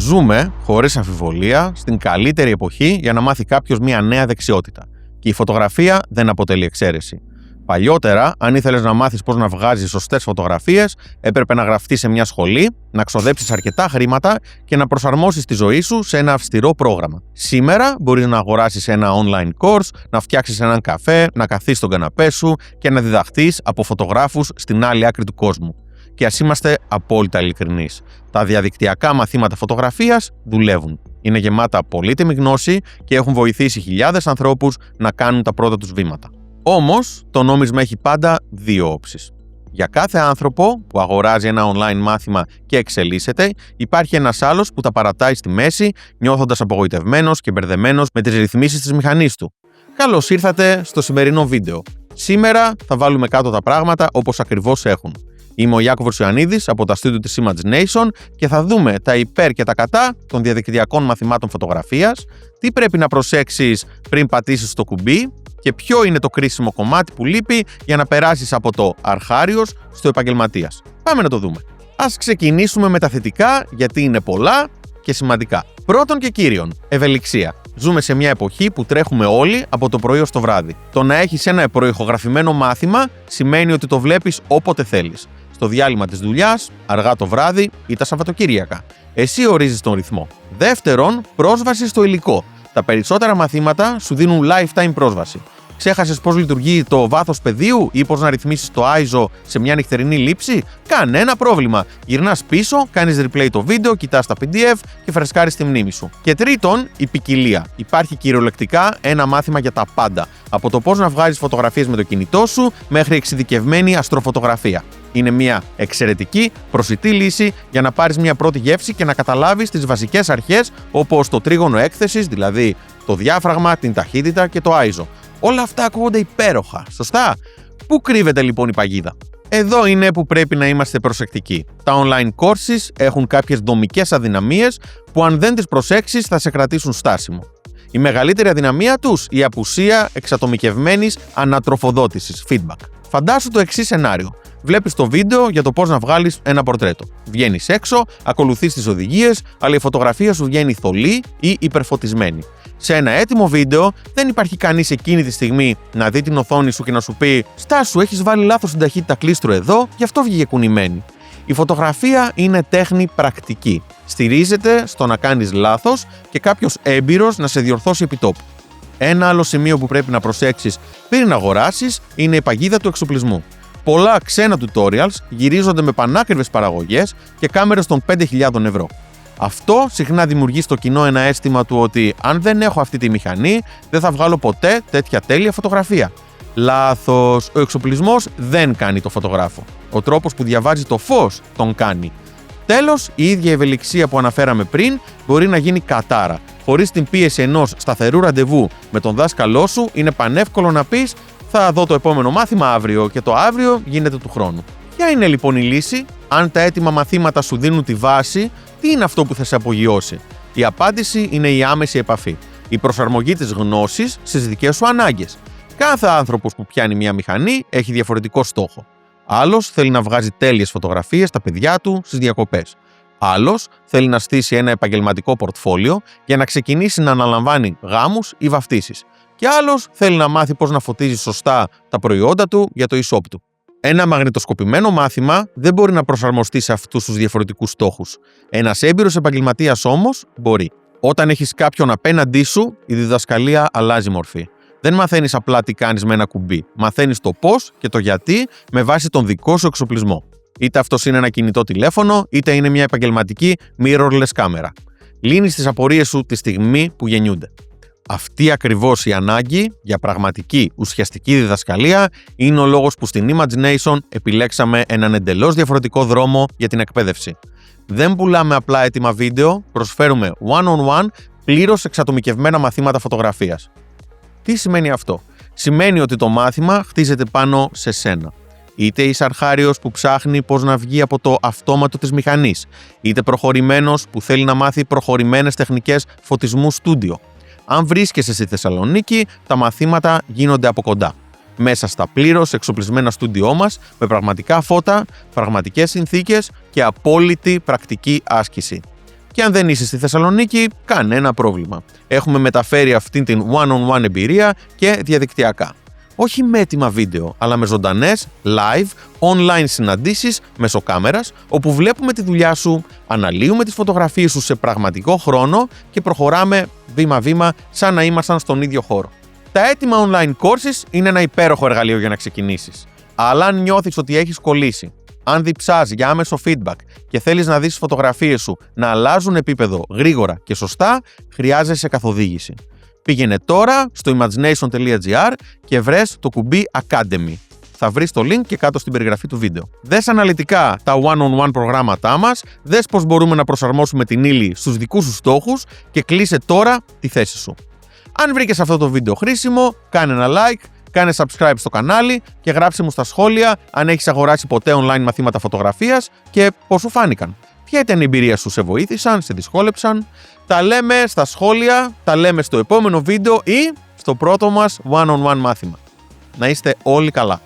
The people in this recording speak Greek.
Ζούμε, χωρίς αμφιβολία, στην καλύτερη εποχή για να μάθει κάποιος μια νέα δεξιότητα. Και η φωτογραφία δεν αποτελεί εξαίρεση. Παλιότερα, αν ήθελες να μάθεις πώς να βγάζεις σωστές φωτογραφίες, έπρεπε να γραφτείς σε μια σχολή, να ξοδέψεις αρκετά χρήματα και να προσαρμόσεις τη ζωή σου σε ένα αυστηρό πρόγραμμα. Σήμερα μπορείς να αγοράσεις ένα online course, να φτιάξεις έναν καφέ, να καθίσεις στον καναπέ σου και να διδαχθείς από φωτογράφους στην άλλη άκρη του κόσμου. Και ας είμαστε απόλυτα ειλικρινείς, τα διαδικτυακά μαθήματα φωτογραφίας δουλεύουν. Είναι γεμάτα πολύτιμη γνώση και έχουν βοηθήσει χιλιάδες ανθρώπους να κάνουν τα πρώτα τους βήματα. Όμως, το νόμισμα έχει πάντα δύο όψεις. Για κάθε άνθρωπο που αγοράζει ένα online μάθημα και εξελίσσεται, υπάρχει ένας άλλος που τα παρατάει στη μέση, νιώθοντας απογοητευμένος και μπερδεμένος με τις ρυθμίσεις της μηχανής του. Καλώς ήρθατε στο σημερινό βίντεο. Σήμερα θα βάλουμε κάτω τα πράγματα όπως ακριβώς έχουν. Είμαι ο Ιάκωβος Ιωαννίδης από τα στούντιο της Image Nation και θα δούμε τα υπέρ και τα κατά των διαδικτυακών μαθημάτων φωτογραφίας, τι πρέπει να προσέξεις πριν πατήσεις το κουμπί και ποιο είναι το κρίσιμο κομμάτι που λείπει για να περάσεις από το αρχάριος στο επαγγελματίας. Πάμε να το δούμε. Ας ξεκινήσουμε με τα θετικά, γιατί είναι πολλά και σημαντικά. Πρώτον και κύριον, ευελιξία. Ζούμε σε μια εποχή που τρέχουμε όλοι από το πρωί ως το βράδυ. Το να έχεις ένα προηχογραφημένο μάθημα σημαίνει ότι το βλέπεις όποτε θέλεις. Στο διάλειμμα της δουλειάς, αργά το βράδυ ή τα Σαββατοκύριακα. Εσύ ορίζεις τον ρυθμό. Δεύτερον, πρόσβαση στο υλικό. Τα περισσότερα μαθήματα σου δίνουν lifetime πρόσβαση. Ξέχασες πώς λειτουργεί το βάθος πεδίου ή πώς να ρυθμίσεις το ISO σε μια νυχτερινή λήψη? Κανένα πρόβλημα. Γυρνάς πίσω, κάνεις replay το βίντεο, κοιτάς τα PDF και φρεσκάρεις τη μνήμη σου. Και τρίτον, η ποικιλία. Υπάρχει κυριολεκτικά ένα μάθημα για τα πάντα. Από το πώς να βγάζεις φωτογραφίες με το κινητό σου μέχρι εξειδικευμένη αστροφωτογραφία. Είναι μια εξαιρετική προσιτή λύση για να πάρεις μια πρώτη γεύση και να καταλάβεις τις βασικές αρχές όπως το τρίγωνο έκθεσης, δηλαδή το διάφραγμα, την ταχύτητα και το ISO. Όλα αυτά ακούγονται υπέροχα, σωστά? Πού κρύβεται λοιπόν η παγίδα? Εδώ είναι που πρέπει να είμαστε προσεκτικοί. Τα online courses έχουν κάποιες δομικές αδυναμίες που αν δεν τις προσέξεις θα σε κρατήσουν στάσιμο. Η μεγαλύτερη αδυναμία τους, η απουσία εξατομικευμένης ανατροφοδότησης, feedback. Φαντάσου το εξής σενάριο. Βλέπεις το βίντεο για το πώς να βγάλεις ένα πορτρέτο. Βγαίνεις έξω, ακολουθείς τις οδηγίες, αλλά η φωτογραφία σου βγαίνει θολή ή υπερφωτισμένη. Σε ένα έτοιμο βίντεο δεν υπάρχει κανείς εκείνη τη στιγμή να δει την οθόνη σου και να σου πει «Στάσου, έχεις βάλει λάθος την ταχύτητα κλίστρου εδώ, γι' αυτό βγήκε κουνημένη». Η φωτογραφία είναι τέχνη πρακτική. Στηρίζεται στο να κάνεις λάθος και κάποιος έμπειρος να σε διορθώσει επί τόπου. Ένα άλλο σημείο που πρέπει να προσέξεις πριν αγοράσεις είναι η παγίδα του εξοπλισμού. Πολλά ξένα tutorials γυρίζονται με πανάκριβες παραγωγές και κάμερες των 5.000 ευρώ. Αυτό συχνά δημιουργεί στο κοινό ένα αίσθημα του ότι αν δεν έχω αυτή τη μηχανή, δεν θα βγάλω ποτέ τέτοια τέλεια φωτογραφία. Λάθος. Ο εξοπλισμός δεν κάνει το φωτογράφο. Ο τρόπος που διαβάζει το φως τον κάνει. Τέλος, η ίδια ευελιξία που αναφέραμε πριν μπορεί να γίνει κατάρα. Χωρίς την πίεση ενός σταθερού ραντεβού με τον δάσκαλό σου, είναι πανεύκολο να πεις «Θα δω το επόμενο μάθημα αύριο» και το αύριο γίνεται του χρόνου. Ποια είναι λοιπόν η λύση? Αν τα έτοιμα μαθήματα σου δίνουν τη βάση, τι είναι αυτό που θα σε απογειώσει? Η απάντηση είναι η άμεση επαφή. Η προσαρμογή της γνώσης στις δικές σου ανάγκες. Κάθε άνθρωπος που πιάνει μια μηχανή έχει διαφορετικό στόχο. Άλλος θέλει να βγάζει τέλειες φωτογραφίες στα παιδιά του στις διακοπές. Άλλος θέλει να στήσει ένα επαγγελματικό πορτφόλιο για να ξεκινήσει να αναλαμβάνει γάμους ή βαφτίσεις. Και άλλος θέλει να μάθει πώς να φωτίζει σωστά τα προϊόντα του για το e-shop του. Ένα μαγνητοσκοπημένο μάθημα δεν μπορεί να προσαρμοστεί σε αυτούς τους διαφορετικούς στόχους. Ένας έμπειρος επαγγελματίας όμως μπορεί. Όταν έχεις κάποιον απέναντί σου, η διδασκαλία αλλάζει μορφή. Δεν μαθαίνεις απλά τι κάνεις με ένα κουμπί. Μαθαίνεις το πώς και το γιατί με βάση τον δικό σου εξοπλισμό. Είτε αυτός είναι ένα κινητό τηλέφωνο, είτε είναι μια επαγγελματική mirrorless κάμερα. Λύνεις τις απορίες σου τη στιγμή που γεννιούνται. Αυτή ακριβώς η ανάγκη για πραγματική ουσιαστική διδασκαλία είναι ο λόγος που στην Image Nation επιλέξαμε έναν εντελώς διαφορετικό δρόμο για την εκπαίδευση. Δεν πουλάμε απλά έτοιμα βίντεο, προσφέρουμε one-on-one πλήρως εξατομικευμένα μαθήματα φωτογραφίας. Τι σημαίνει αυτό? Σημαίνει ότι το μάθημα χτίζεται πάνω σε σένα. Είτε είσαι αρχάριος που ψάχνει πώς να βγει από το αυτόματο της μηχανής, είτε προχωρημένος που θέλει να μάθει προχωρημένες τεχνικές φωτισμού στούντιο. Αν βρίσκεσαι στη Θεσσαλονίκη, τα μαθήματα γίνονται από κοντά. Μέσα στα πλήρως εξοπλισμένα στούντιό μας, με πραγματικά φώτα, πραγματικές συνθήκες και απόλυτη πρακτική άσκηση. Και αν δεν είσαι στη Θεσσαλονίκη, κανένα πρόβλημα. Έχουμε μεταφέρει αυτή την one-on-one εμπειρία και διαδικτυακά. Όχι με έτοιμα βίντεο, αλλά με ζωντανές, live, online συναντήσεις μέσω κάμερας, όπου βλέπουμε τη δουλειά σου, αναλύουμε τις φωτογραφίες σου σε πραγματικό χρόνο και προχωράμε βήμα-βήμα σαν να ήμασταν στον ίδιο χώρο. Τα έτοιμα online courses είναι ένα υπέροχο εργαλείο για να ξεκινήσεις. Αλλά αν νιώθεις ότι έχεις κολλήσει, αν διψάς για άμεσο feedback και θέλεις να δεις τις φωτογραφίες σου να αλλάζουν επίπεδο γρήγορα και σωστά, χρειάζεσαι καθοδήγηση. Πήγαινε τώρα στο imagination.gr και βρες το κουμπί Academy. Θα βρεις το link και κάτω στην περιγραφή του βίντεο. Δες αναλυτικά τα one-on-one προγράμματά μας, δες πώς μπορούμε να προσαρμόσουμε την ύλη στους δικούς σου στόχους και κλείσε τώρα τη θέση σου. Αν βρήκες αυτό το βίντεο χρήσιμο, κάνε ένα like, κάνε subscribe στο κανάλι και γράψε μου στα σχόλια αν έχεις αγοράσει ποτέ online μαθήματα φωτογραφίας και πώς σου φάνηκαν. Ποια ήταν η εμπειρία σου, σε βοήθησαν, σε δυσκόλεψαν? Τα λέμε στα σχόλια, τα λέμε στο επόμενο βίντεο ή στο πρώτο μας one-on-one μάθημα. Να είστε όλοι καλά.